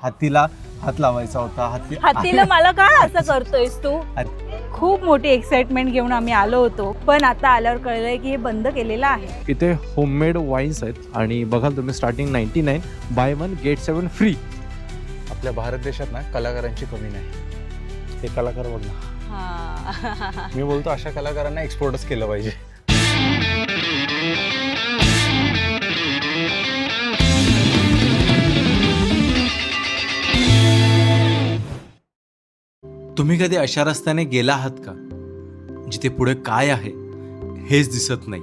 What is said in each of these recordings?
हातीला हात लावायचा होता. हातीला मला काय असं करतोयस तू? खूप मोठी एक्साइटमेंट घेऊन आम्ही आलो होतो, पण आता आल्यावर कळलंय की हे बंद केलेलं आहे. इथे होममेड वाईन्स आहेत आणि बघाल तुम्ही स्टार्टिंग 99 बाय 1 गेट 7 फ्री. आपल्या भारत देशात ना कलाकारांची कमी नाही. हे कलाकार बघ ना. मी बोलतो अशा कलाकारांना एक्सपोर्टच केलं पाहिजे. तुम्ही कधी अशा रस्त्याने गेला आहात का जिथे पुढे काय आहे हेच दिसत नाही,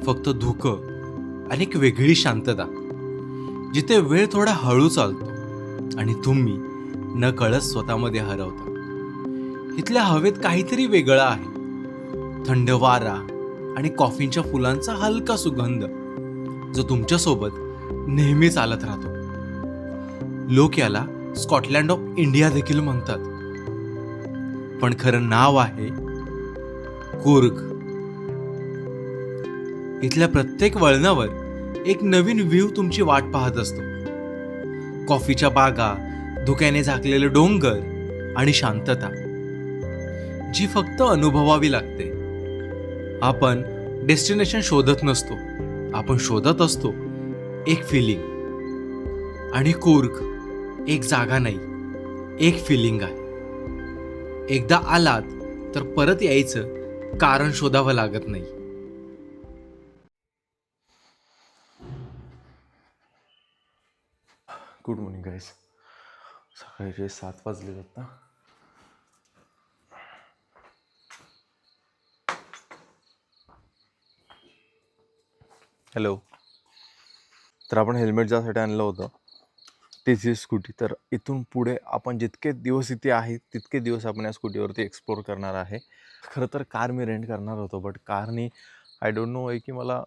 फक्त धुकं आणि एक वेगळी शांतता, जिथे वेळ थोडा हळू चालतो आणि तुम्ही न कळत स्वतःमध्ये हरवता. इथल्या हवेत काहीतरी वेगळं आहे. थंड वारा आणि कॉफीच्या फुलांचा हलका सुगंध जो तुमच्यासोबत नेहमी चालत राहतो. लोक याला स्कॉटलँड ऑफ इंडिया देखील म्हणतात, पण खरं नाव आहे कूर्ग. इथल्या प्रत्येक वळणावर एक नवीन व्ह्यू तुमची वाट पाहत असतो. कॉफीच्या बागा, धुक्याने झाकलेले डोंगर आणि शांतता जी फक्त अनुभवावी लागते. आपण डेस्टिनेशन शोधत नसतो, आपण शोधत असतो एक फिलिंग. आणि कूर्ग एक जागा नाही, एक फिलिंग आहे. एकदा आलात तर परत यायचं कारण शोधावं लागत नाही. Good morning guys. सकाळचे 7 वाजले आता. हॅलो. तर आपण हेल्मेट ज्यासाठी आणलं होतं त्याची स्कूटी. तर इथून पुढे आपण जितके दिवस इथे आहेत तितके दिवस आपण या स्कूटीवरती एक्सप्लोर करणार आहे. खरं तर कार मी रेंट करणार होतो, बट कारनी आय डोंट नो आहे की मला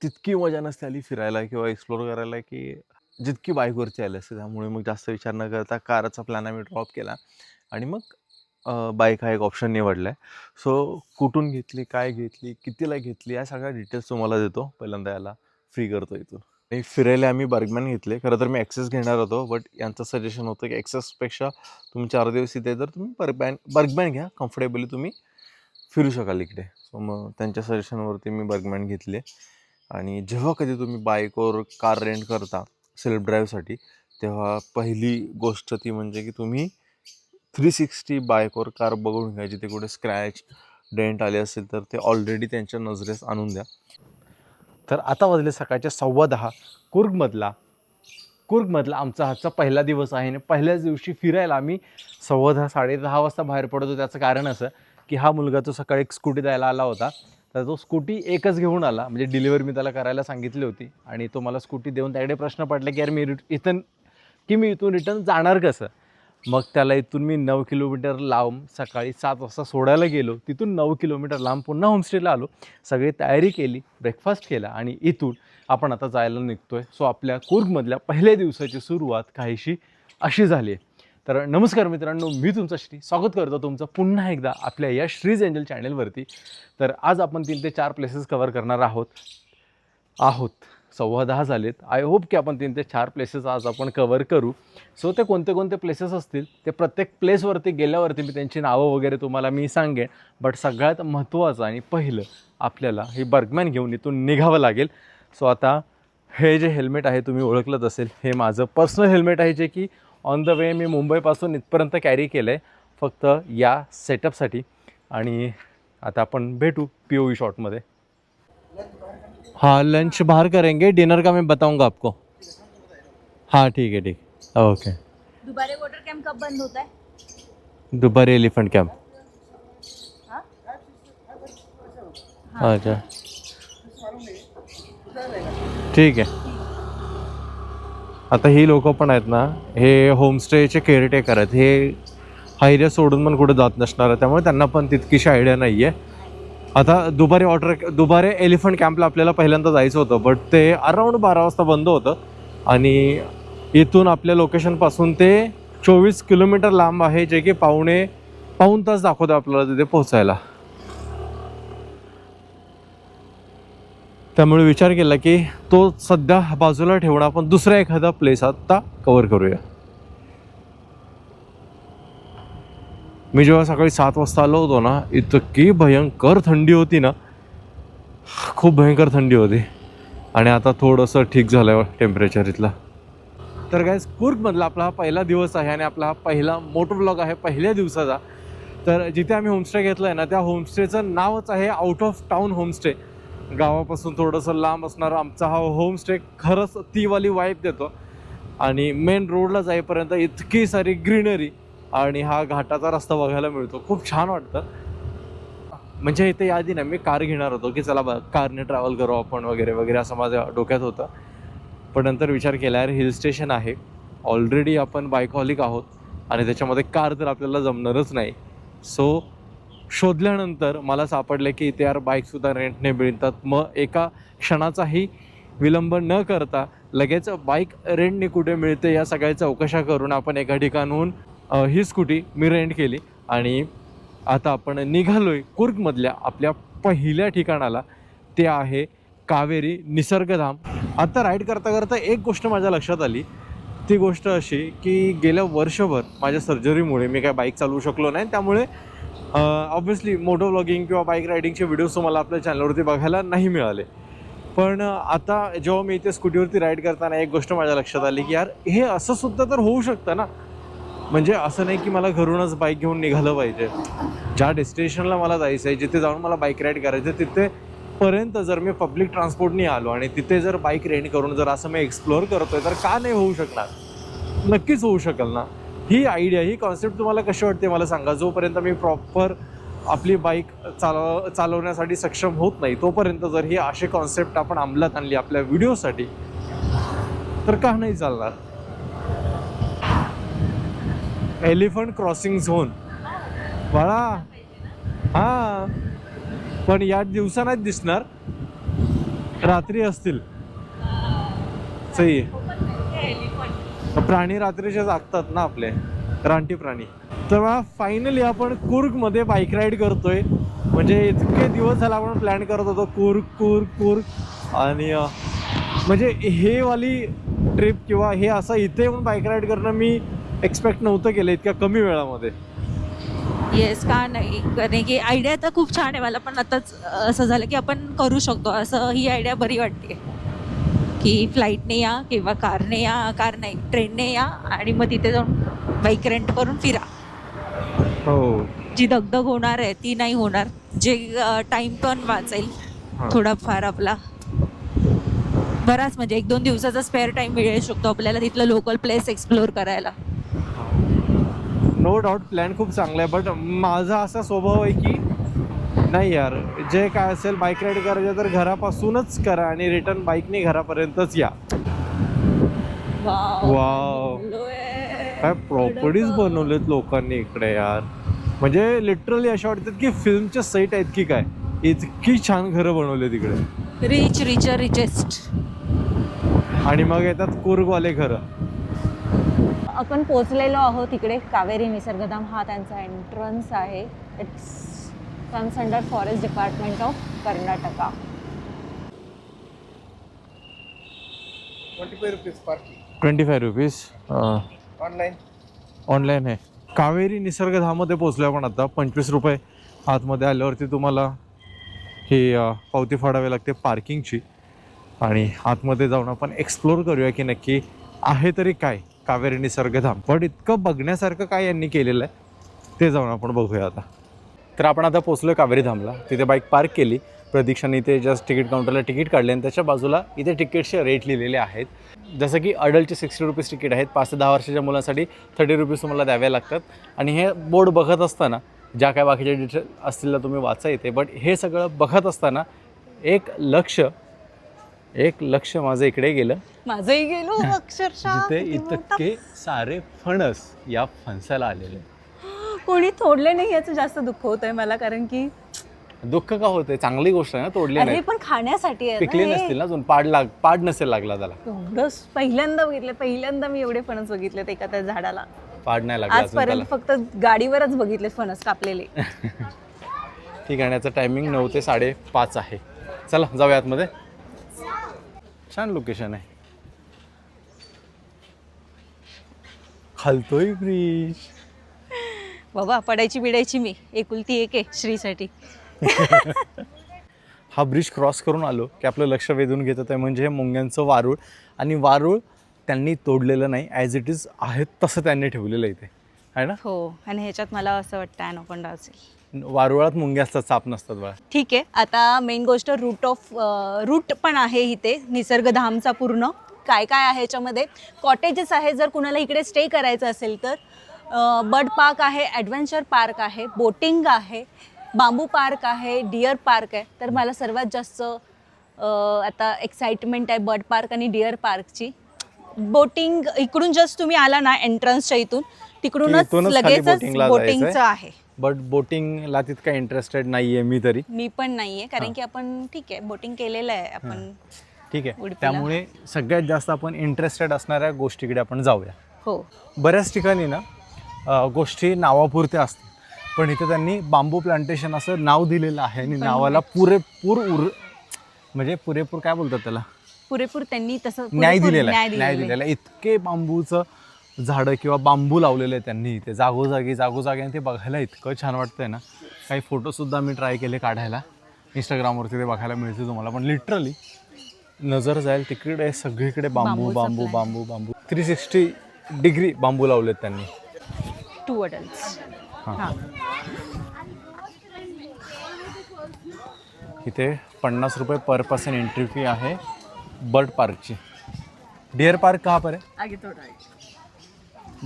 तितकी मजा नसते आली फिरायला किंवा एक्सप्लोर करायला की जितकी बाईकवरची आली असते. त्यामुळे मग जास्त विचार न करता कारचा प्लॅन आम्ही ड्रॉप केला आणि मग बाईक हा एक ऑप्शन निवडला आहे. सो कुठून घेतली, काय घेतली, कितीला घेतली, या सगळ्या डिटेल्स तुम्हाला देतो. पहिल्यांदा याला फ्री करतो इथून. आणि फिरायला आम्ही बर्गमॅन घेतले. खरं तर मी ॲक्सेस घेणार होतो, बट यांचं सजेशन होतं की ॲक्सेसपेक्षा तुम्ही 4 दिवस इथे तर तुम्ही बर्गमॅन घ्या, कम्फर्टेबली तुम्ही फिरू शकाल इकडे. सो मग त्यांच्या सजेशनवरती मी बर्गमॅन घेतले. आणि जेव्हा कधी तुम्ही बाईकवर कार रेंट करता सेल्फ ड्राईव्हसाठी, तेव्हा पहिली गोष्ट ती म्हणजे की तुम्ही 360 बाईकवर कार बघून घ्या. जिथे कुठे स्क्रॅच डेंट आले असेल तर ते ऑलरेडी त्यांच्या नजरेस आणून द्या. तर आता वाजले सकाळच्या 10:15. कूर्गमधला आमचा हाचा पहिला दिवस आहे आणि पहिल्याच दिवशी फिरायला आम्ही 10:15 10:30 वाजता बाहेर पडतो. त्याचं कारण असं की हा मुलगा तो सकाळी एक स्कूटी द्यायला आला होता, तर तो स्कूटी एकच घेऊन आला. म्हणजे डिलिव्हरी मी त्याला करायला सांगितली होती आणि तो मला स्कूटी देऊन त्याकडे प्रश्न पडला की यार मी इथून रिटर्न जाणार कसं. मग त्याला इथून मी 9 किलोमीटर लांब सकाळी 7 वाजता सोडायला गेलो. तिथून 9 किलोमीटर लांब पुन्हा होमस्टेला आलो. सगळी तयारी केली, ब्रेकफास्ट केला आणि इथून आपण आता जायला निघतोय. सो आपल्या कूर्गमधल्या पहिल्या दिवसाची सुरुवात काहीशी अशी झाली आहे. तर नमस्कार मित्रांनो, मी तुमचं स्वागत करतो तुमचं पुन्हा एकदा आपल्या या श्रीज एंजल चॅनलवरती. तर आज आपण 3 ते 4 प्लेसेस कवर करणार आहोत. 10:15 झालेत. आय होप की आपण 3 ते 4 प्लेसेस आज आपण कवर करू. सो ते कोणते प्लेसेस असतील ते प्रत्येक प्लेसवरती गेल्यावरती मी त्यांची नावं वगैरे तुम्हाला मी सांगेन. बट सगळ्यात महत्त्वाचं आणि पहिलं आपल्याला हे बर्गमॅन घेऊन इथून निघावं लागेल. सो आता हे जे हेल्मेट आहे तुम्ही ओळखलंच असेल, हे माझं पर्सनल हेल्मेट आहे जे की ऑन द वे मी मुंबईपासून इथपर्यंत कॅरी केलं आहे फक्त या सेटअपसाठी. आणि आता आपण भेटू POV शॉटमध्ये. हाँ, लंच बाहर करेंगे, डिनर का मैं बताऊंगा आपको. हाँ ठीक है, ओके. दुबारे वॉटर कॅम्प कब बंद होता है? दुबारी एलिफंट कॅम्प. अच्छा ठीक आहे. आता ही लोक पण आहेत ना, हे होमस्टेचे केअरटेकर आहेत. हे हा एरिया सोडून पण कुठे जात नसणार आहे, त्यामुळे त्यांना पण तितकीशी आयडिया नाही आहे. आता दुबारे एलिफंट कॅम्पला आपल्याला पहिल्यांदा जायचं होतं, बट ते अराऊंड 12 वाजता बंद होतं. आणि इथून आपल्या लोकेशनपासून ते 24 किलोमीटर लांब आहे, जे की पाऊण तास दाखवतं आपल्याला तिथे पोहोचायला. त्यामुळे विचार केला की तो सध्या बाजूला ठेवून आपण दुसरा एखादा प्लेस आता कव्हर करूया. मी जेव्हा सकाळी 7 वाजता आलो होतो ना, इतकी भयंकर थंडी होती ना, खूप भयंकर थंडी होती. आणि आता थोडंसं ठीक झालं टेम्परेचर इथला. तर गाईज, कूर्गमधला आपला हा पहिला दिवस आहे आणि आपला हा पहिला मोटो ब्लॉग आहे पहिल्या दिवसाचा. तर जिथे आम्ही होमस्टे घेतलं आहे ना, त्या होमस्टेचं नावच आहे आउट ऑफ टाऊन होमस्टे. गावापासून थोडंसं लांब असणारा आमचा हा होमस्टे खरंच ती वाली वाईब देतो. आणि मेन रोडला जाईपर्यंत इतकी सारी ग्रीनरी आणि हा घाटाचा रस्ता बघायला मिळतो. खूप छान वाटतं. म्हणजे इथे यादी ना मी कार घेणार होतो की चला कारने ट्रॅव्हल करू आपण वगैरे वगैरे असं माझ्या डोक्यात होतं. पण नंतर विचार केला यार हिल स्टेशन आहे, ऑलरेडी आपण बाईकहॉलिक आहोत आणि त्याच्यामध्ये कार तर आपल्याला जमणारच नाही. सो शोधल्यानंतर मला सापडलं की इथे यार बाईकसुद्धा रेंटने मिळतात. मग एका क्षणाचाही विलंब न करता लगेच बाईक रेंटने कुठे मिळते या सगळ्या चौकशा करून आपण एका ठिकाणहून ही स्कूटी मी रेंट केली आणि आता आपण निघालोय कूर्गमधल्या आपल्या पहिल्या ठिकाणाला. ते आहे कावेरी निसर्गधाम. आता राईड करता करता एक गोष्ट माझ्या लक्षात आली. ती गोष्ट अशी की गेल्या वर्षभर माझ्या सर्जरीमुळे मी काय बाईक चालवू शकलो नाही. त्यामुळे ऑब्व्हियसली मोटो व्लॉगिंग किंवा बाईक रायडिंगचे व्हिडिओज तुम्हाला आपल्या चॅनलवरती बघायला नाही मिळाले. पण आता जेव्हा मी इथे स्कूटीवरती राईड करताना एक गोष्ट माझ्या लक्षात आली की यार हे असं सुद्धा तर होऊ शकतं ना. म्हणजे असं नाही की मला घरूनच बाईक घेऊन निघालं पाहिजे. ज्या डेस्टिनेशनला मला जायचं आहे, जिथे जाऊन मला बाईक राईड करायचं आहे, तिथेपर्यंत जर मी पब्लिक ट्रान्सपोर्टनी आलो आणि तिथे जर बाईक रेंट करून जर असं मी एक्सप्लोअर करतोय तर का नाही होऊ शकणार? नक्कीच होऊ शकेल ना. ही आयडिया, ही कॉन्सेप्ट तुम्हाला कशी वाटते मला सांगा. जोपर्यंत मी प्रॉपर आपली बाईक चालवण्यासाठी सक्षम होत नाही तोपर्यंत जर ही अशी कॉन्सेप्ट आपण अंमलात आणली आपल्या व्हिडिओसाठी तर का नाही चालणार. एलिफंट क्रॉसिंग झोन बाळा, हां, पण या दिवसा नाही दिसणार, रात्री असतील. सही आहे. प्राणी रात्रीचे जागतात ना आपले रानटी प्राणी. तर फायनली आपण कूर्गमध्ये बाईक राईड करतोय. म्हणजे इतके दिवस झाला आपण प्लॅन करत होतो कूर्ग आणि म्हणजे हे वाली ट्रिप किंवा हे असं इथे येऊन बाईक राईड करणं मी एक्सपेक्ट नव्हतं केलं इतक्या कमी वेळामध्ये. येस, का नाही, कारण की आयडिया तर खूप छान आहे. मला पण आताच असं झालं की आपण करू शकतो असं. ही आयडिया बरी वाटते की फ्लाईटने या किंवा कारने या, कार नाही ट्रेनने या आणि मग तिथे जाऊन बाईक रेंट करून फिरा. हो, जी दगदग होणार आहे ती नाही होणार. जे टाईम पण वाचेल थोडाफार आपला. बराच म्हणजे 1-2 दिवसाचा स्पेअर टाईम मिळू शकतो आपल्याला तिथलं लोकल प्लेस एक्सप्लोअर करायला. नो डाऊट प्लॅन खूप चांगला आहे. बट माझा असा स्वभाव आहे की नाही यार, जे काय असेल बाईक राईड करायचं तर घरापासूनच करा आणि रिटर्न बाईकने घरापर्यंतच या. वाव, काय प्रॉपर्टीज बनवलेत लोकांनी इकडे यार. म्हणजे लिटरली अशा वाटतात की फिल्मच्या सेट आहेत की काय. इतकी छान घरं बनवले तिकडे. रिचेस्ट. आणि मग येतात कूर्गवाले घरं. आपण पोचलेलो आहोत इकडे. कावेरी निसर्गधाम हा त्यांचा एंट्रन्स आहे. It's comes under forest department of Karnataka. 25 rupees parking. 25 rupees online आहे. कावेरी निसर्गधाममध्ये पोचलो आपण आता. 25 रुपये आतमध्ये आल्यावरती तुम्हाला ही पावती फाडावी लागते पार्किंगची. आणि आतमध्ये जाऊन आपण एक्सप्लोअर करूया की नक्की आहे तरी काय कावेरी निसर्गधाम. पण इतकं बघण्यासारखं काय यांनी केलेलं आहे ते जाऊन आपण बघूया आता. तर आपण आता पोचलो कावेरी धामला. तिथे बाईक पार्क केली. प्रतीक्षाने इथे जस्ट तिकीट काउंटरला तिकीट काढले आणि त्याच्या बाजूला इथे तिकीटचे रेट लिहिलेले आहेत. जसं की अडल्टचे 60 रुपीज तिकीट आहेत. 5 ते 10 वर्षाच्या मुलांसाठी 30 रुपीज तुम्हाला द्यावे लागतात. आणि हे बोर्ड बघत असताना ज्या काय बाकीच्या डिटेल असतील तुम्ही वाचा येते. बट हे सगळं बघत असताना एक लक्ष माझं इकडे गेलं. माझंही गेलो अक्षरशः. जिथे इतके सारे फणस या फणसाला आलेले. कोणी तोडले नाही याचं जास्त दुःख होत आहे मला. कारण की दुःख का होतंय? चांगली गोष्ट आहे ना, तोडले नाही. पण खाण्यासाठी आहे. पिकले नसतील ना अजून, पाड नसेल लागला त्याला. एवढंच पहिल्यांदा मी एवढे फणस बघितलेत एका त्या झाडाला. पाड नाही लागला आजपर्यंत फक्त गाडीवरच बघितले फणस कापलेले. ठीक आहे. याचं टायमिंग 9 ते 5:30 आहे. चला जाऊया आतमध्ये. छान लोकेशन आहे. खालतोय ब्रिज. बाबा पडायची बिडायची मी, एकुलती एक आहे श्रीसाठी. हा ब्रिज क्रॉस करून आलो की आपलं लक्ष वेधून घेतं ते म्हणजे हे मुंग्यांचं वारूळ. आणि वारूळ त्यांनी तोडलेलं नाही, ॲज इट इज आहे तसं त्यांनी ठेवलेलं इथे आहे ना. हो, आणि ह्याच्यात मला असं वाटतं ॲनाकोंडा असेल. वारुळात मुंग्या असतात, साप नसतात बाळा. ठीक आहे. आता मेन गोष्ट रूट पण आहे इथे निसर्गधामचा पूर्ण. काय काय आहे ह्याच्यामध्ये, कॉटेजेस आहे जर कुणाला इकडे स्टे करायचं असेल तर. बर्ड पार्क आहे, ॲडव्हेंचर पार्क आहे, बोटिंग आहे, बांबू पार्क आहे, डिअर पार्क आहे. तर मला सर्वात जास्त आता एक्साइटमेंट आहे बर्ड पार्क आणि डिअर पार्कची. बोटिंग इकडून जस्ट तुम्ही आला ना एंट्रन्सच्या इथून, तिकडूनच इथूनच खाली लगेचच बोटिंगला बोटिंगचं जायचंय. आहे. बट बोटिंगला तितका इंटरेस्टेड नाही आहे मी तरी. मी पण नाहीये, कारण की आपण ठीक आहे बोटिंग केलेलं आहे आपण. ठीक आहे, उडपीला. त्यामुळे सगळ्यात जास्त आपण इंटरेस्टेड असणाऱ्या गोष्टीकडे आपण जाऊया. हो, बऱ्याच ठिकाणी ना गोष्टी नावापुरत्या असतात, पण इथे त्यांनी बांबू प्लांटेशन असं नाव दिलेलं आहे आणि नावाला पुरेपूर काय बोलतात त्याला, पुरेपूर त्यांनी तसं न्याय पुरेपूर दिलेला न्याय आहे. न्याय दिलेला दिलेला आहे. इतके बांबूचं झाडं किंवा बांबू लावलेले आहे त्यांनी इथे जागोजागी आणि ते बघायला इतकं छान वाटतंय ना. काही फोटोसुद्धा मी ट्राय केले काढायला, इंस्टाग्रामवरती ते बघायला मिळते तुम्हाला. पण लिटरली नजर जाईल तिकडे सगळीकडे बांबू बांबूचा बांबू plant. बांबू बांबू 360 डिग्री बांबू लावलेत त्यांनी. 2 अडल्ट्स. हां. हां, इथे 50 रुपये पर पर्सन एंट्री फी आहे बर्ड पार्कची. डियर पार्क कहाँ पर है? आगे थोड़ा आगे।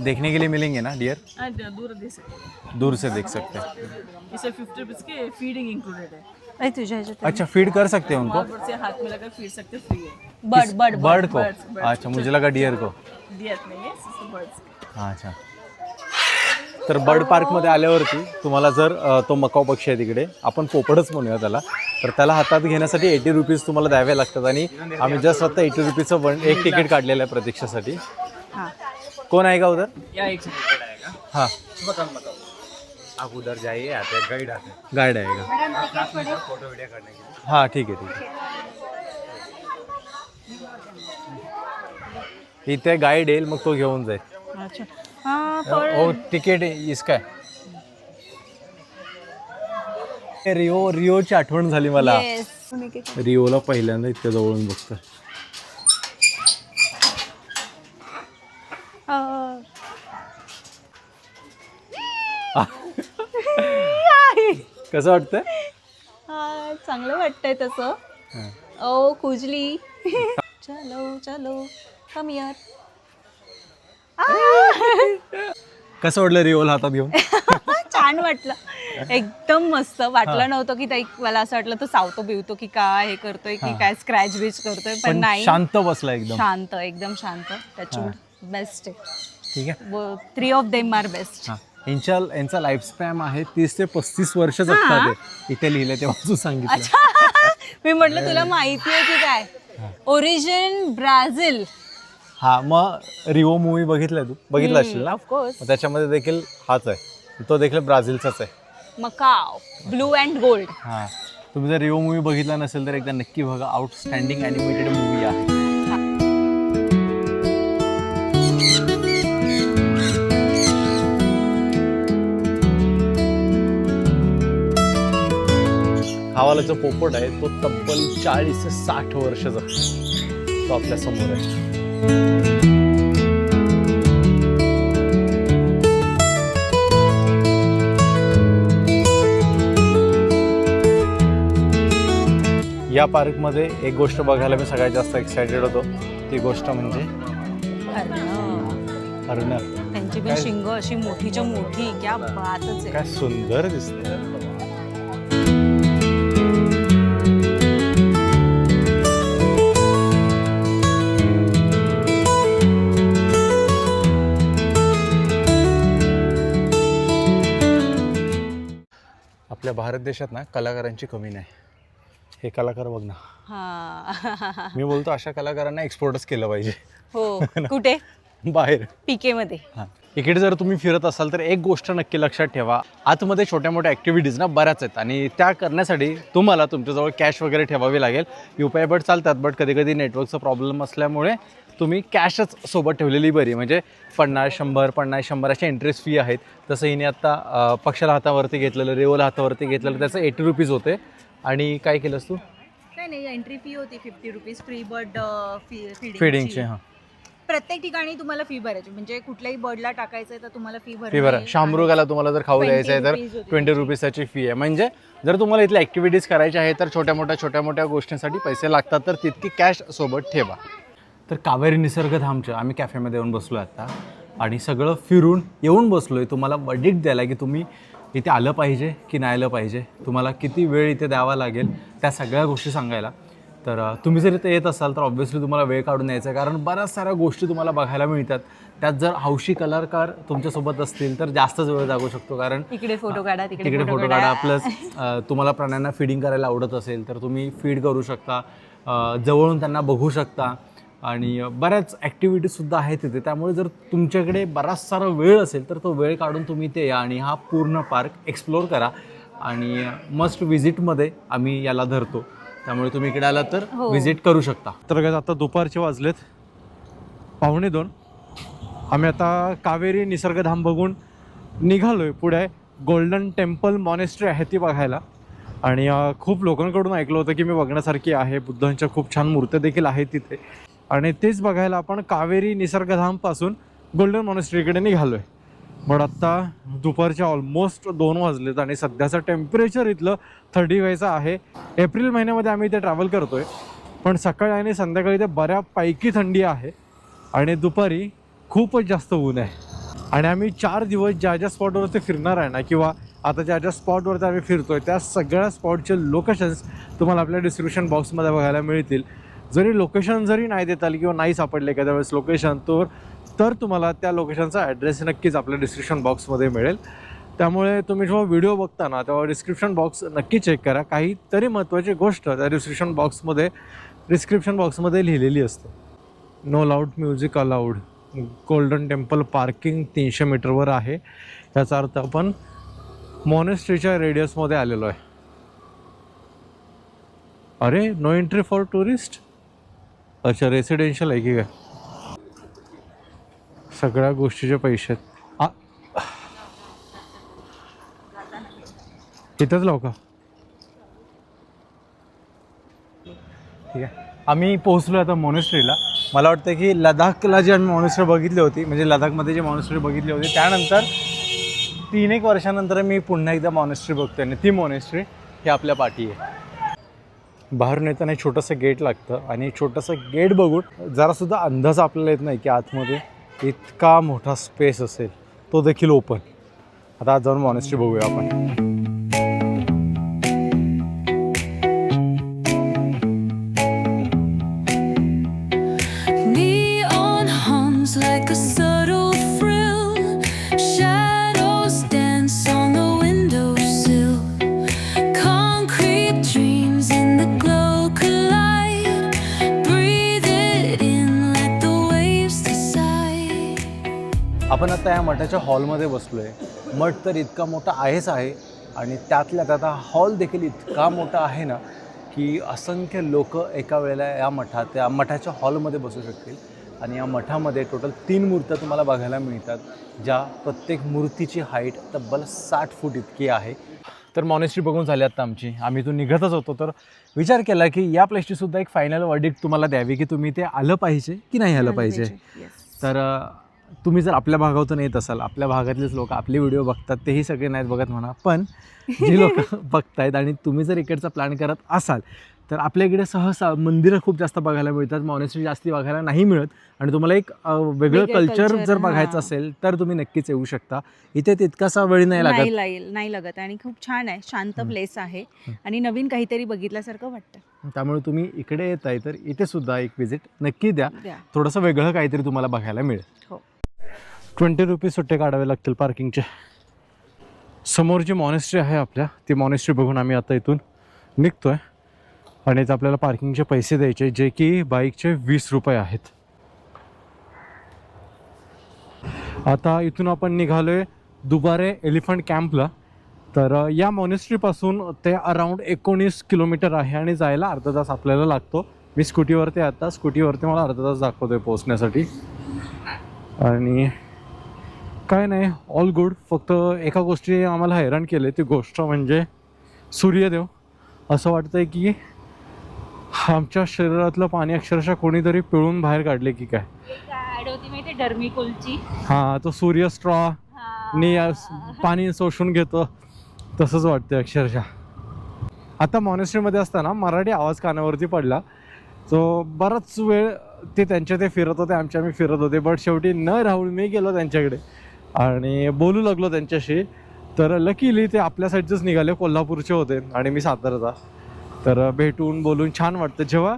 देखने के लिए मिलेंगे ना डियर? हाँ, दूर दे सकते दूर से देख सकते हैं. हैं। इसे 50 रुपीज़ के फीडिंग इंक्लूडेड है। अरे तुझ्या ह्याच्यात अच्छा, फीड कर सकते हैं उनको? वहाँ पर से हाथ में लगा फीड सकते, फ्री है। बर्ड को? birds. अच्छा, मुझे लगा डियर को. दिया नहीं है, सिर्फ बर्ड्स। हां, अच्छा. तर बर्ड पार्कमध्ये आल्यावरती तुम्हाला जर तो मकाऊ पक्षी आहे तिकडे, आपण पोपडच म्हणूया त्याला, तर त्याला हातात घेण्यासाठी 80 रुपीज तुम्हाला द्यावे लागतात. आणि आम्ही जस्ट आता 80 रुपीजचं एक तिकीट काढलेलं आहे प्रतीक्षेसाठी. हां, कोण आहे का उधर? या एक से टिकट आएगा, हां, बताओ आप उधर जाइए, आते हैं गाइड आते हैं, गाईड आहे का? साथ में फोटो वीडियो करने के लिए। हां, ठीक आहे ठीक आहे. इथे गाईड येईल, मग तो घेऊन जाईल. अच्छा. हां, ओ तिकीट इसका आहे. रिओची आठवण झाली मला. येस. रिओला पहिल्यांदा इतक्या जवळून बघतो. कसं वाटतंय? चांगलं वाटतंय तसं. ओ खुजली. चलो चलो कम यार. कसं वाटलं रिओला हातात घेऊन? छान वाटलं, एकदम मस्त वाटलं. नव्हतं की ताई, मला असं वाटलं तो सावतो बिवतो की काय हे करतोय की काय स्क्रॅच बिच करतोय, पण नाही, शांत बसला एकदम. शांत, एकदम शांत. टचवूड बेस्ट आहे. ठीक आहे. 3 ऑफ देम आर बेस्ट. हां, यांचा लाईफ स्पॅन आहे 30 ते 35 वर्ष जगतात ते. इथे लिहिलंय ते वाचून सांगितलं. मी म्हटलं तुला माहिती आहे की काय, ओरिजिन ब्राझील. हा, मग रिओ मूवी बघितलाय तू? बघितला असेल ना? ऑफकोर्स. मग त्याच्यामध्ये देखील हाच आहे, तो देखील ब्राझीलचाच आहे. Macau, blue and gold. हां, तुम्ही जर रिओ मूवी बघितला नसेल तर एकदा नक्की बघा. आउटस्टँडिंग ॲनिमेटेड मूवी आहे. खावाला जो पोपट आहे तो तब्बल 40 ते 60 वर्ष जगतो. तो आपल्या समोर आहे. या पार्कमध्ये एक गोष्ट बघायला मी सगळ्यात जास्त एक्सायटेड होतो. ती गोष्ट म्हणजे हरणं. त्यांची पण काय? शिंग अशी मोठीच्या मोठी, क्या बातच आहे. काय सुंदर दिसते. आपल्या भारत देशात ना कलाकारांची कमी नाही. हे कलाकार बघ ना. हा. मी बोलतो अशा कलाकारांना एक्सपोर्टच केलं पाहिजे. हो, कुठे? बाहेर पीके मध्ये. हां, इकडे जर तुम्ही फिरत असाल तर एक गोष्ट नक्की लक्षात ठेवा, आतमध्ये छोट्या मोठ्या ॲक्टिव्हिटीज ना बऱ्याच आहेत आणि त्या करण्यासाठी तुम्हाला तुमच्याजवळ कॅश वगैरे ठेवावी लागेल. UPI बट चालतात, बट कधी कधी नेटवर्कचा प्रॉब्लेम असल्यामुळे तुम्ही कॅशच सोबत ठेवलेली बरी. म्हणजे 50-100 अशा इंटरेस्ट फी आहेत. तसं हिने आत्ता पक्षाला हातावरती घेतलेलं, रेवला हातावरती घेतलेलं, त्याचं 80 रुपीज होते. आणि काय केलंस तू? नाही एंट्री फी होती 50 रुपीज फ्री बर्ड फिडिंगचे. हां, प्रत्येक ठिकाणी तुम्हाला फी भरायची, म्हणजे कुठल्याही बर्डला टाकायचं आहे तर तुम्हाला फी फी भरा. शामरुगाला तुम्हाला जर खाऊ द्यायचं आहे तर 20 रुपीजची फी आहे. म्हणजे जर तुम्हाला इथल्या ॲक्टिव्हिटीज करायच्या आहे तर छोट्या मोठ्या गोष्टींसाठी पैसे लागतात, तर तितकी कॅश सोबत ठेवा. तर कावेरी निसर्गधामच्या आम्ही कॅफेमध्ये येऊन बसलो आहे आता आणि सगळं फिरून येऊन बसलो आहे तुम्हाला वर्डिक्ट द्यायला की तुम्ही इथे आलं पाहिजे की नाही आलं पाहिजे, तुम्हाला किती वेळ इथे द्यावा लागेल, त्या सगळ्या गोष्टी सांगायला. तर तुम्ही जर इथे येत असाल तर ऑब्व्हियसली तुम्हाला वेळ काढून यायचं आहे, कारण बऱ्याच साऱ्या गोष्टी तुम्हाला बघायला मिळतात. त्यात जर हौशी कलाकार तुमच्यासोबत असतील तर जास्तच वेळ जागू शकतो, कारण इकडे फोटो काढा तिकडे फोटो काढा. प्लस तुम्हाला प्राण्यांना फीडिंग करायला आवडत असेल तर तुम्ही फीड करू शकता, जवळून त्यांना बघू शकता आणि बऱ्याच ॲक्टिव्हिटीजसुद्धा आहेत तिथे. त्यामुळे जर तुमच्याकडे बराच सारा वेळ असेल तर तो वेळ काढून तुम्ही इथे या आणि हा पूर्ण पार्क एक्सप्लोअर करा. आणि मस्ट विजिटमध्ये आम्ही याला धरतो, त्यामुळे तुम्ही इकडे आला तर व्हिजिट करू शकता. तर काय आता दुपारचे वाजलेत 1:45. आम्ही आता कावेरी निसर्गधाम बघून निघालो आहे. पुढे गोल्डन टेम्पल मॉनेस्ट्री आहे ती बघायला. आणि खूप लोकांकडून ऐकलं होतं की मी बघण्यासारखी आहे, बुद्धांच्या खूप छान मूर्त्या देखील आहेत तिथे. आणि तेच बघायला आपण कावेरी निसर्गधामपासून गोल्डन मॉनेस्ट्रीकडे निघालो आहे. बट आत्ता दुपारच्या ऑलमोस्ट 2 वाजलेत आणि सध्याचं टेम्परेचर इथलं 30 व्हायचं आहे. एप्रिल महिन्यामध्ये आम्ही इथे ट्रॅव्हल करतो आहे, पण सकाळी आणि संध्याकाळी ते बऱ्यापैकी थंडी आहे आणि दुपारी खूपच जास्त ऊन आहे. आणि आम्ही 4 दिवस ज्या ज्या स्पॉटवरती फिरणार आहे ना, किंवा आता ज्या ज्या स्पॉटवरती आम्ही फिरतो आहे त्या सगळ्या स्पॉटचे लोकेशन्स तुम्हाला आपल्या डिस्क्रिप्शन बॉक्समध्ये बघायला मिळतील. जरी लोकेशन जरी नाही देता आली किंवा नाही सापडले एखाद्या वेळेस लोकेशन, तर तुम्हाला त्या लोकेशनचा ॲड्रेस नक्कीच आपल्या डिस्क्रिप्शन बॉक्समध्ये मिळेल. त्यामुळे तुम्ही जेव्हा व्हिडिओ बघता ना तेव्हा डिस्क्रिप्शन बॉक्स नक्की चेक करा. काहीतरी महत्त्वाची गोष्ट त्या डिस्क्रिप्शन बॉक्समध्ये लिहिलेली असते. No loud music allowed. Golden Temple parking 300 मीटरवर आहे. याचा अर्थ आपण मॉनेस्ट्रीच्या रेडियसमध्ये आलेलो आहे. अरे नो एंट्री फॉर टुरिस्ट. अच्छा, रेसिडेन्शियल आहे की काय? सगळ्या गोष्टीचे पैसे आहेत. इथंच लावू का? ठीक आहे, आम्ही पोहोचलो आता मॉनेस्ट्रीला. मला वाटतं की लडाखला जी आम्ही मॉनेस्ट्री बघितली होती, म्हणजे लडाखमध्ये जी मॉनेस्ट्री बघितली होती त्यानंतर 3-1 वर्षानंतर मी पुन्हा एकदा मॉनेस्ट्री बघतोय आणि ती मॉनेस्ट्री ही आपल्या पाठी आहे. बाहेरून येताना एक छोटंसं गेट लागतं आणि छोटंसं गेट बघून जरासुद्धा अंदाज आपल्याला येत नाही की आतमध्ये इतका मोठा स्पेस असेल, तो देखील ओपन. आता आज जाऊन मॉनेस्ट्री बघूया आपण. Neon hums like a subtle frill. Shadows dance on the windowsill. Concrete dreams in the glow collide. Breathe it in, let the waves decide. आपण आता या मठाच्या हॉलमध्ये बसलो आहे. मठ तर इतका मोठा आहेच आहे आणि त्यातल्या त्यात हा हॉल देखील इतका मोठा आहे ना की असंख्य लोक एका वेळेला या मठाच्या हॉलमध्ये बसू शकतील. आणि या मठामध्ये टोटल 3 मूर्त्या तुम्हाला बघायला मिळतात, ज्या प्रत्येक मूर्तीची हाईट तब्बल 60 फूट इतकी आहे. तर मॉनेस्ट्री बघून झाली आता आमची. आम्ही इथून निघतच होतो तर विचार केला की या प्लेसची सुद्धा एक फायनल वर्डिक्ट तुम्हाला द्यावी की तुम्ही ते आलं पाहिजे की नाही आलं पाहिजे. तर तुम्ही जर आपल्या भागातून येत असाल, आपल्या भागातलेच लोक आपले व्हिडिओ बघतात, तेही सगळे नाहीत बघत म्हणा, पण जी लोक बघतायत आणि तुम्ही जर इकडचा प्लॅन करत असाल तर आपल्या इकडे सहसा मंदिरं खूप जास्त बघायला मिळतात, मॉनेस्ट्री जास्ती बघायला नाही मिळत. आणि तुम्हाला एक वेगळं कल्चर जर बघायचं असेल तर तुम्ही नक्कीच येऊ शकता. इथे तितकासा वेळ नाही लागत आणि खूप छान आहे, शांत प्लेस आहे आणि नवीन काहीतरी बघितल्यासारखं वाटतं. त्यामुळे तुम्ही इकडे येत आहे तर इथे सुद्धा एक व्हिजिट नक्की द्या. थोडंसं वेगळं काहीतरी तुम्हाला बघायला मिळेल. 20 रुपीज सुट्टे काढावे लागतील पार्किंगचे. समोर जी मॉनेस्ट्री आहे आपल्या, ती मॉनेस्ट्री बघून आम्ही आता इथून निघतोय आणि इथं आपल्याला पार्किंगचे पैसे द्यायचे, जे की बाईकचे 20 रुपये आहेत. आता इथून आपण निघालोय दुबारे एलिफंट कॅम्पला. तर या मॉनेस्ट्रीपासून ते अराऊंड 19 किलोमीटर आहे आणि जायला अर्धा तास आपल्याला लागतो. मी स्कूटीवरती आता स्कूटीवरती मला अर्धा तास दाखवतोय पोहोचण्यासाठी. आणि काय नाही, ऑल गुड. फक्त एका गोष्टी आम्हाला हैराण केले, ती गोष्ट म्हणजे सूर्यदेव. असं वाटतंय की आमच्या शरीरातलं पाणी अक्षरशः कोणीतरी पिळून बाहेर काढले की काय. ऍड होती माहिती डर्मिकोलची. हां, तो सूर्य स्ट्रॉ नी पाणी शोषून घेतो तसंच वाटतं अक्षरशः. आता मॉनेस्ट्रीमध्ये असताना मराठी आवाज कानावरती पडला. तो बराच वेळ ते फिरत होते, आम्ही फिरत होते. बट शेवटी न राहून मी गेलो त्यांच्याकडे आणि बोलू लागलो त्यांच्याशी. तर लकीली ते आपल्या साईडचेच निघाले, कोल्हापूरचे होते आणि मी साताराचा. तर भेटून बोलून छान वाटतं. जेव्हा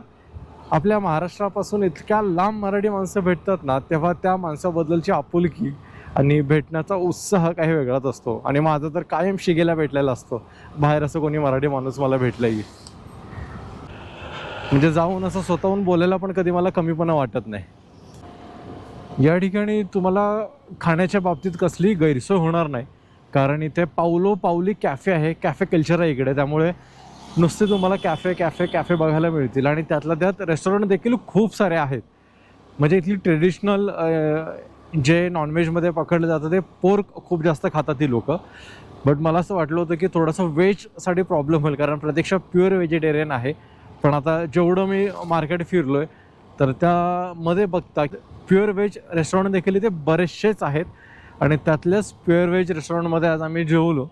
आपल्या महाराष्ट्रापासून इतक्या लांब मराठी माणसं भेटतात ना, तेव्हा त्या माणसाबद्दलची आपुलकी आणि भेटण्याचा उत्साह काही वेगळाच असतो. आणि माझा तर कायम शिगेला भेटलेला असतो. बाहेर असं कोणी मराठी माणूस मला भेटलाही म्हणजे जाऊन असं स्वतःहून बोलायला पण कधी मला कमीपणा वाटत नाही. या ठिकाणी तुम्हाला खाण्याच्या बाबतीत कसलीही गैरसोय होणार नाही, कारण इथे पावली कॅफे आहे, कॅफे कल्चर आहे इकडे. त्यामुळे नुसते तुम्हाला कॅफे बघायला मिळतील. आणि त्यातल्या त्यात रेस्टॉरंट देखील खूप सारे आहेत. म्हणजे इथली ट्रेडिशनल जे नॉनव्हेजमध्ये पकडलं जातं ते पोर्क खूप जास्त खातात ती लोकं. बट मला असं वाटलं होतं की थोडंसं व्हेजसाठी प्रॉब्लेम होईल, कारण प्रत्यक्षात प्युअर व्हेजिटेरियन आहे. पण आता जेवढं मी मार्केट फिरलो आहे तर त्यामध्ये बघता प्युअर व्हेज रेस्टॉरंट देखील इथे बरेचसेच आहेत. आणि त्यातल्याच प्युअर व्हेज रेस्टॉरंटमध्ये आज आम्ही जेवलो,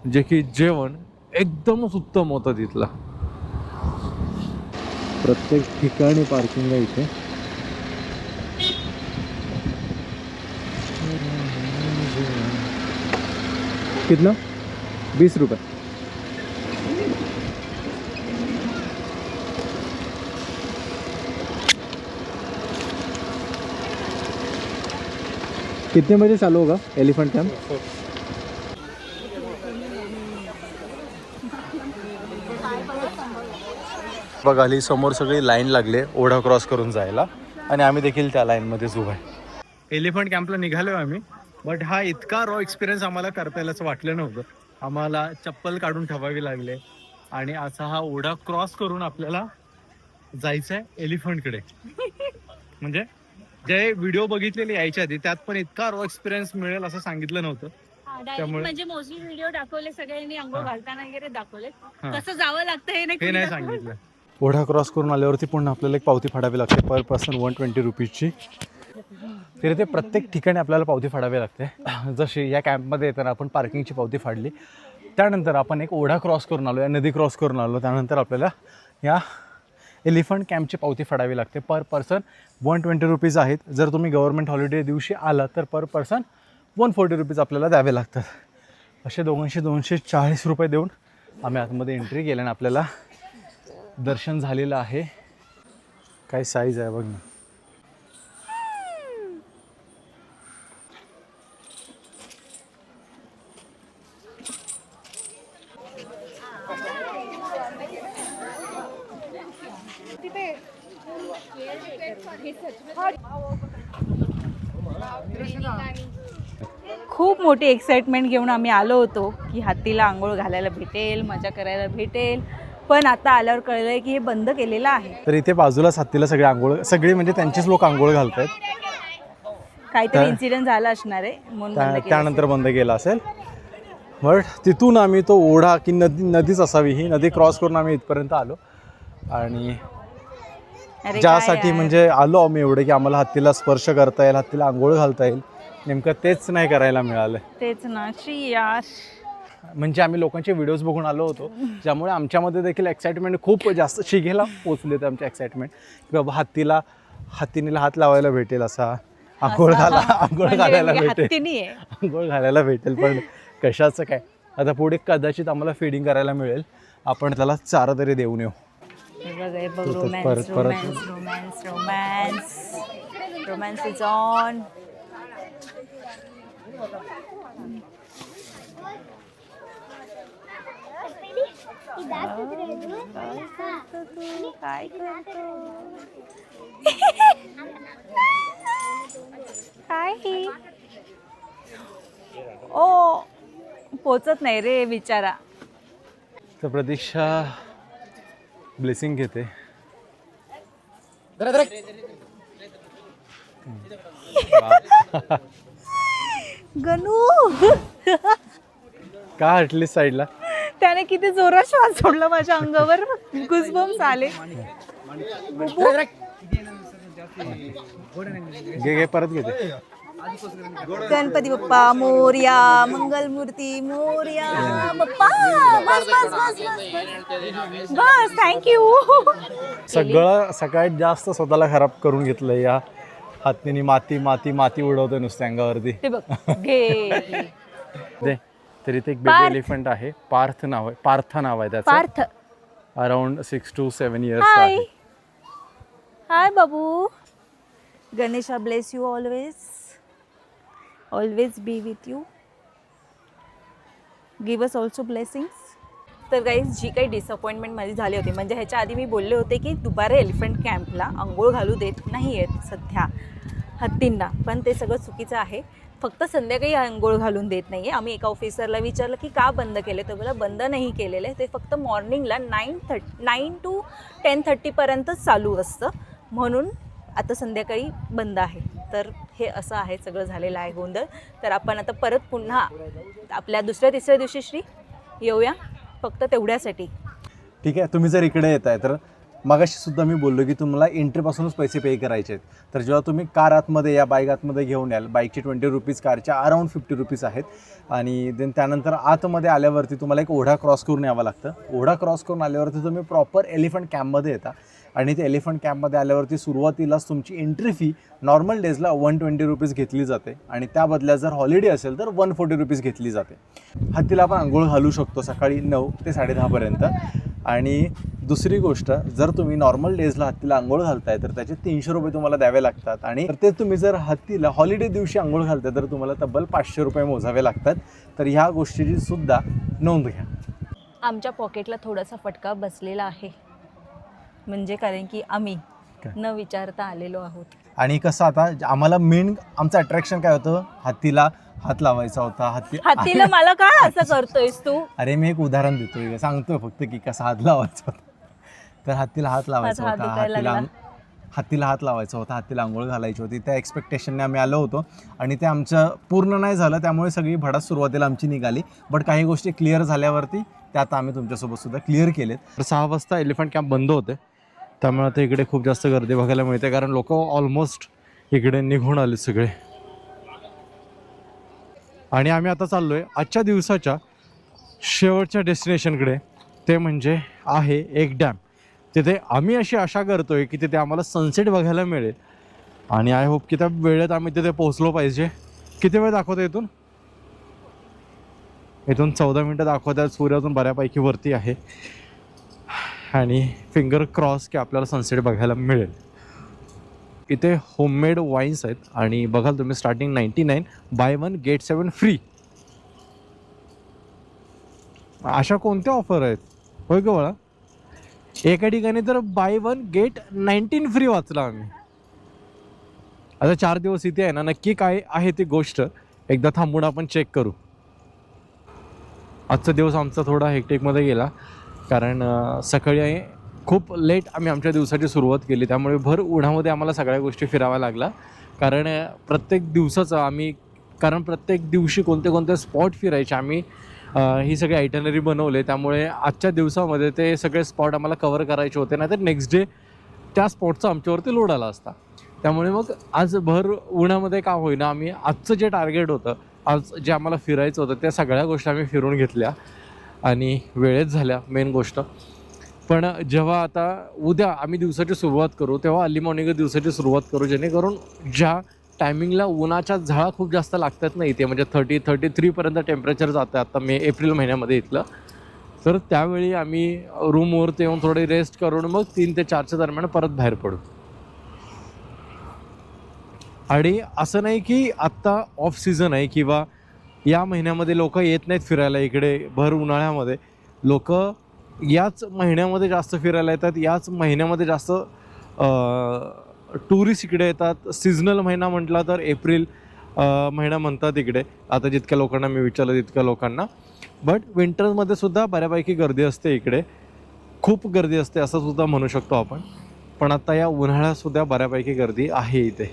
जे की जेवण एकदमच उत्तम होतं तिथलं. प्रत्येक ठिकाणी पार्किंग आहे इथे. कितना 20 रुपये. कितने बजे चालू होगा एलिफेंट कैंप? बघा आली समोर सगळी लाईन लागले ओढा क्रॉस करून जायला आणि आम्ही देखील त्या लाईनमध्येच उभा आहे. एलिफंट कॅम्पला निघालो आम्ही. बट हा इतका रॉ एक्सपिरियन्स आम्हाला करता येईल असं वाटलं नव्हतं. आम्हाला चप्पल काढून ठेवावी लागले आणि असा हा ओढा क्रॉस करून आपल्याला जायचं आहे एलिफंटकडे. म्हणजे जे व्हिडिओ बघितलेले यायच्या आधी त्यात पण इतका रॉ एक्सपिरियन्स मिळेल असं सांगितलं नव्हतं. त्यामुळे म्हणजे मोस्टली व्हिडिओ दाखवले सगळ्यांनी, अंघोळ घालताना वगैरे दाखवले. कसं जावं लागतं हे नाही सांगितलं. ओढा क्रॉस करून आल्यावरती पुन्हा आपल्याला एक पावती फाडावी लागते, पर पर्सन 120 रुपीजची. तर इथे प्रत्येक ठिकाणी आपल्याला पावती फाडावी लागते. जशी या कॅम्पमध्ये येताना आपण पार्किंगची पावती फाडली, त्यानंतर आपण एक ओढा क्रॉस करून आलो, या नदी क्रॉस करून आलो, त्यानंतर आपल्याला या एलिफंट कॅम्पची पावती फाडावी लागते. पर पर्सन 120 रुपीज आहेत. जर तुम्ही गव्हर्नमेंट हॉलिडे दिवशी आला तर पर पर्सन 140 रुपीज आपल्याला द्यावे लागतात. असे 240 रुपये देऊन आम्ही आतमध्ये एंट्री केली आणि आपल्याला दर्शन झालेलं आहे. काय साईज आहे बघ ना. खूप मोठी एक्साइटमेंट घेऊन आम्ही आलो होतो की हत्तीला आंघोळ घालायला भेटेल, मजा करायला भेटेल. पण आता आल्यावर कळलंय की हे बंद केलेलं आहे. तर इथे बाजूलाच हत्तीला सगळी म्हणजे त्यांचीच लोक आंघोळ घालतात. काहीतरी इन्सिडेंट झाला असणार आहे म्हणून बंद केलं त्यानंतर बंद केला असेल. बट तिथून आम्ही तो ओढा की नदीच असावी, ही नदी क्रॉस करून आम्ही इथपर्यंत आलो. आणि अरे ज्यासाठी काय म्हणजे आलो आम्ही एवढे की आम्हाला हत्तीला स्पर्श करता येईल, हत्तीला आंघोळ घालता येईल, नेमकं तेच नाही करायला मिळालं. तेच ना, शी यार. म्हणजे आम्ही लोकांचे व्हिडिओज बघून आलो होतो, ज्यामुळे आमच्यामध्ये देखील एक्साइटमेंट खूप जास्त शिगेला पोचले होते. आमचे एक्साइटमेंट की बाबा हत्तीला हात लावायला भेटेल, असा आंघोळ घालायला भेटेल, आंघोळ घालायला भेटेल. पण कशाचं काय, आता पुढे कदाचित आम्हाला फीडिंग करायला मिळेल, आपण त्याला चारा तरी देऊन येऊ. Romance romance is on. काय करतो काय पोचत नाही रे बिचारा. तर प्रतीक्षा ब्लेसिंग घेते. गणू का हटली साईडला? त्याने किती जोरात श्वास सोडला माझ्या अंगावर. गुजबम्स आले. घे परत घेते. गणपती बाप्पा मोरया, मंगलमूर्ती मोरया बाप्पा. बस बस बस बस बस. थँक्यू. सगळं सगळ्यात जास्त स्वतःला खराब करून घेतलं या हातीने. माती माती माती उडवते नुसत्या अंगावरती. ते बघ घे. दे. तर इथे एक पार्थ. बेबी एलिफंट आहे. पार्थ नाव आहे त्याचं. Parth. Around 6 to 7 years hi आहे. हाय बाबू. Ganesha bless you always. Always be with you. Give us also blessings. तर गाईज जी काही डिसअपॉइंटमेंट माझी झाली होती, म्हणजे ह्याच्या आधी मी बोलले होते की दुबारा एलिफंट कॅम्पला आंघोळ घालू देत नाही आहेत सध्या हत्तींना, पण ते सगळं चुकीचं आहे. फक्त संध्याकाळी आंघोळ घालून देत नाही आहे. आम्ही एका ऑफिसरला विचारलं की का बंद केले, तर मला बंद नाही केलेलं आहे. ते फक्त मॉर्निंगला 9 to 10:30पर्यंतच चालू असतं, म्हणून आता संध्याकाळी बंद आहे. तर हे असं आहे, सगळं झालेलं आहे गोंधळ. तर आपण आता परत पुन्हा आपल्या दुसऱ्या तिसऱ्या दिवशी श्री येऊया, फक्त तेवढ्यासाठी. ठीक आहे. तुम्ही जर इकडे येत आहे तर मगाशी सुद्धा मी बोललो की तुम्हाला एंट्रीपासूनच पैसे पे करायचे आहेत. तर जेव्हा तुम्ही कार आतमध्ये या, बाईक आतमध्ये घेऊन याल, बाईकची 20 रुपीज, कारच्या अराउंड 50 रुपीज आहेत. आणि देन त्यानंतर आतमध्ये आल्यावरती तुम्हाला एक ओढा क्रॉस करून यावं लागतं. ओढा क्रॉस करून आल्यावरती तुम्ही प्रॉपर एलिफंट कॅम्पमध्ये येता. आणि ते एलिफंट कॅम्पमध्ये आल्यावरती सुरुवातीलाच तुमची एंट्री फी नॉर्मल डेजला 120 रुपीज घेतली जाते, आणि त्या बदल्यात जर हॉलिडे असेल तर 140 रुपीज घेतली जाते. हत्तीला आपण आंघोळ घालू शकतो सकाळी 9 ते 10:30पर्यंत. आणि दुसरी गोष्ट, जर तुम्ही नॉर्मल डेजला हत्तीला आंघोळ घालताय तर त्याचे 300 रुपये तुम्हाला द्यावे लागतात. आणि ते तुम्ही जर हत्तीला हॉलिडे दिवशी आंघोळ घालताय तर तुम्हाला तब्बल 500 रुपये मोजावे लागतात. तर ह्या गोष्टीची सुद्धा नोंद घ्या. आमच्या पॉकेटला थोडासा फटका बसलेला आहे, म्हणजे कारण की आम्ही न विचारता आलेलो आहोत. आणि कसं आता आम्हाला मेन आमचं अट्रॅक्शन काय होतं, हत्तीला हात लावायचा होता. हत्तीला मला काय असं करतोयस तू? अरे मी एक उदाहरण देतोय, सांगतोय फक्त की कसा हात लावायचा होता. तर हत्तीला हात लावायचा माझा हात होता, दुखायला हत्तीला हात लावायचा होता, हत्तीला आंघोळ घालायची होती. त्या एक्सपेक्टेशनने आम्ही आलो होतो आणि ते आमचं पूर्ण नाही झालं. त्यामुळे सगळी भडास सुरुवातीला आमची निघाली. बट काही गोष्टी क्लिअर झाल्यावरती त्या आता आम्ही तुमच्यासोबत सुद्धा क्लिअर केलेत. तर 6 वाजता एलिफंट कॅम्प बंद होते, त्यामुळे आता इकडे खूप जास्त गर्दी बघायला मिळते, कारण लोक ऑलमोस्ट इकडे निघून आले सगळे. आणि आम्ही आता चाललो आहे आजच्या दिवसाच्या शेवटच्या डेस्टिनेशनकडे. ते म्हणजे आहे एक डॅम. तिथे आम्ही अशी आशा करतोय की तिथे आम्हाला सनसेट बघायला मिळेल, आणि आय होप की त्या वेळेत आम्ही तिथे पोहोचलो पाहिजे. किती वेळ दाखवतो इथून? 14 मिनटं दाखवतात. सूर्यातून बऱ्यापैकी वरती आहे, आणि फिंगर क्रॉस की आपल्याला सनसेट बघायला मिळेल. इथे होममेड वाईन्स आहेत, आणि बघाल तुम्ही स्टार्टिंग 99, बाय 1 गेट 7 फ्री. अशा कोणत्या ऑफर आहेत होय ग बाळा? एका ठिकाणी तर बाय 1 गेट 19 फ्री वाचला आम्ही. आता 4 दिवस इथे आहे ना, नक्की काय आहे ती गोष्ट एकदा थांबून आपण चेक करू. आजचा दिवस आमचा थोडा हेक्टिकमध्ये गेला, कारण सकाळी खूप लेट आम्ही आमच्या दिवसाची सुरुवात केली. त्यामुळे भर उन्हामध्ये आम्हाला सगळ्या गोष्टी फिराव्या लागल्या, कारण प्रत्येक दिवशी कोणते कोणते स्पॉट फिरायचे आम्ही ही सगळी आयटनरी बनवले. त्यामुळे आजच्या दिवसामध्ये ते सगळे स्पॉट आम्हाला कवर करायचे होते, नाही तर नेक्स्ट डे त्या स्पॉटचा आमच्यावरती लोड आला असता. त्यामुळे मग आज भर उन्हामध्ये का होईना आम्ही आजचं जे टार्गेट होतं, आज जे आम्हाला फिरायचं होतं, त्या सगळ्या गोष्टी आम्ही फिरून घेतल्या आणि वेळेत झाल्या मेन गोष्ट. पण जेव्हा आता उद्या आम्ही दिवसाची सुरुवात करू, तेव्हा अर्ली मॉर्निंग दिवसाची सुरुवात करू, जेणेकरून ज्या टायमिंगला उन्हाच्या झळा खूप जास्त लागतात ना इथे, म्हणजे 33पर्यंत टेम्परेचर जातं आता एप्रिल महिन्यामध्ये इथलं. तर त्यावेळी आम्ही रूमवरती येऊन थोडी रेस्ट करून मग 3 ते 4च्या दरम्यान परत बाहेर पडू. आणि असं नाही की आत्ता ऑफ सीझन आहे किंवा या महिन्यामध्ये लोक येत नाहीत फिरायला इकडे. भर उन्हाळ्यामध्ये लोक याच महिन्यामध्ये जास्त फिरायला येतात, याच महिन्यामध्ये जास्त टुरिस्ट इकडे येतात. सीझनल महिना म्हटला तर एप्रिल महिना म्हणतात इकडे, आता जितक्या लोकांना मी विचारलं तितक्या लोकांना. बट विंटरमध्ये सुद्धा बऱ्यापैकी गर्दी असते इकडे, खूप गर्दी असते असं सुद्धा म्हणू शकतो आपण. पण आता या उन्हाळ्यातसुद्धा बऱ्यापैकी गर्दी आहे इथे.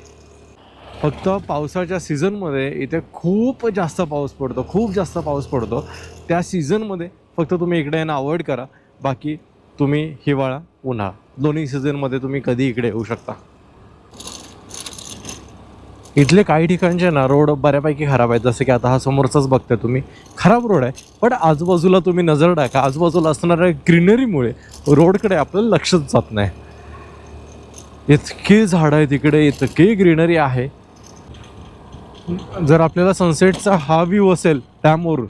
फक्त पावसाच्या सीझनमध्ये इथे खूप जास्त पाऊस पडतो. त्या सीझनमध्ये फक्त तुम्ही इकडे येणं अवॉइड करा. बाकी तुम्ही हिवाळा उन्हाळा दोन्ही सीझनमध्ये तुम्ही कधी इकडे येऊ शकता. इथले काही ठिकाणचे ना रोड बऱ्यापैकी खराब आहेत. जसं की आता हा समोरचाच बघताय तुम्ही, खराब रोड आहे. पण आजूबाजूला तुम्ही नजर टाका, आजूबाजूला असणाऱ्या ग्रीनरीमुळे रोडकडे आपलं लक्षच जात नाही. इतकी झाडं आहेत इकडे, इतकी ग्रीनरी आहे. जर आपल्याला सनसेटचा हा व्ह्यू असेल डॅमवरून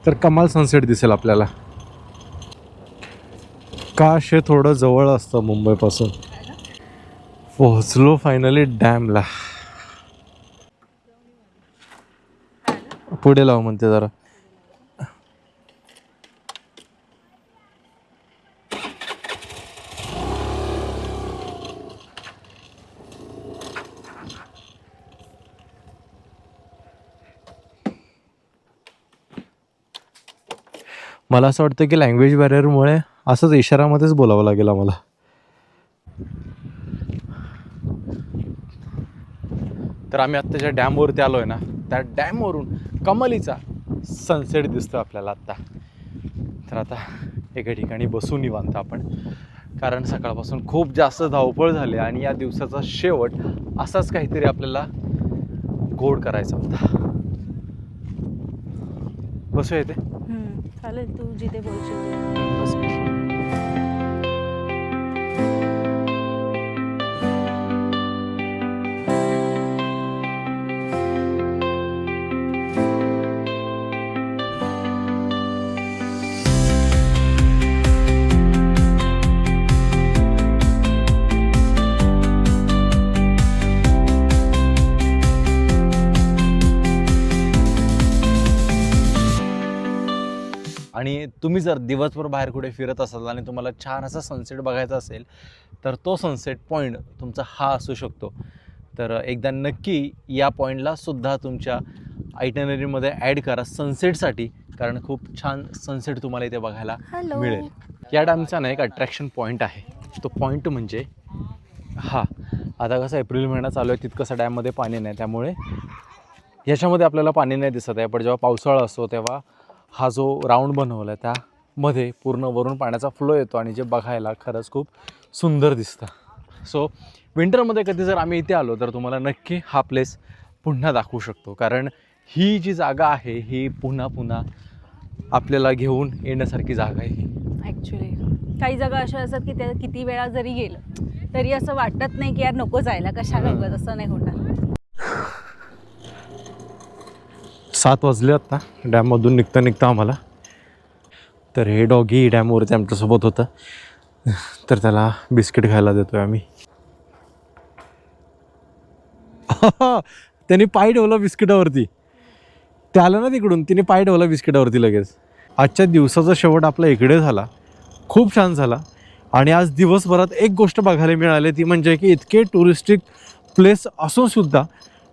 तर कमाल सनसेट दिसेल आपल्याला. काश हे थोडं जवळ असतं मुंबईपासून. पोहोचलो फायनली डॅमला. पुढे लाव म्हणते जरा. मला असं वाटतं की लँग्वेज बॅरियरमुळे असंच इशारामध्येच बोलावं लागेल आम्हाला. तर आम्ही आत्ता ज्या डॅमवरती आलो आहे ना, त्या डॅमवरून कमालीचा सनसेट दिसतो आपल्याला आत्ता. तर आता एका ठिकाणी बसून निवांत आपण, कारण सकाळपासून खूप जास्त धावपळ झाली आणि या दिवसाचा शेवट असाच काहीतरी आपल्याला गोड करायचा होता. बसूया इथे. चालेल, तू जिथे बोलशील बस. आणि तुम्ही जर दिवसभर बाहेर कुठे फिरत असाल आणि तुम्हाला छान असा सनसेट बघायचा असेल तर तो सनसेट पॉईंट तुमचा हा असू शकतो. तर एकदा नक्की या पॉईंटला सुद्धा तुमच्या आयटनरीमध्ये ॲड करा सनसेटसाठी, कारण खूप छान सनसेट तुम्हाला इथे बघायला मिळेल. या डॅमचा ना एक अट्रॅक्शन पॉईंट आहे. तो पॉईंट म्हणजे हा. आता कसं एप्रिल महिना चालू आहे, तितकंसं डॅममध्ये पाणी नाही, त्यामुळे ह्याच्यामध्ये आपल्याला पाणी नाही दिसत आहे. पण जेव्हा पावसाळा असतो तेव्हा हा जो राऊंड बनवला आहे त्यामध्ये पूर्ण वरून पाण्याचा फ्लो येतो आणि जे बघायला खरंच खूप सुंदर दिसतं. सो विंटरमध्ये कधी जर आम्ही इथे आलो तर तुम्हाला नक्की हा प्लेस पुन्हा दाखवू शकतो, कारण ही जी जागा आहे ही पुन्हा पुन्हा आपल्याला घेऊन येण्यासारखी जागा आहे. ॲक्च्युली काही जागा अशा असतात की त्या किती वेळा जरी गेलं तरी असं वाटत नाही की यार नको जायला, कशाला उगाच, असं नाही होणार. 7 वाजले आता डॅममधून निघता आम्हाला. तर हे डॉगी डॅमवरती आमच्यासोबत होतं, तर त्याला बिस्किट खायला देतोय आम्ही. त्याने पाय ठेवला बिस्किटावरती. ते आलं ना तिकडून, तिने पाय ठेवला बिस्किटावरती लगेच. आजच्या दिवसाचा शेवट आपला इकडे झाला, खूप छान झाला. आणि आज दिवसभरात एक गोष्ट बघायला मिळाली, ती म्हणजे की इतके टुरिस्टिक प्लेस असूनसुद्धा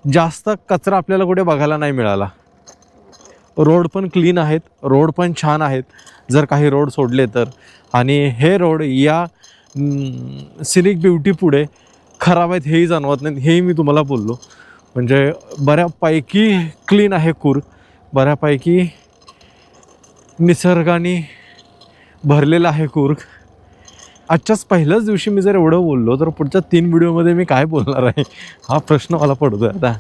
जास्त कचरा आपल्याला कुठे बघायला नाही मिळाला. रोड पण क्लीन आहेत, रोड पण छान आहेत जर काही रोड सोडले तर. आणि हे रोड या सिनिक ब्युटी पुढे खराब आहेत हेही जाणवत नाहीत, हेही मी तुम्हाला बोललो. म्हणजे बऱ्यापैकी क्लीन आहे कूर्ग, बऱ्यापैकी निसर्गाने भरलेला आहे कूर्ग. आजच्याच पहिल्याच दिवशी मी जर एवढं बोललो तर पुढच्या 3 व्हिडिओमध्ये मी काय बोलणार आहे हा प्रश्न मला पडतो आता.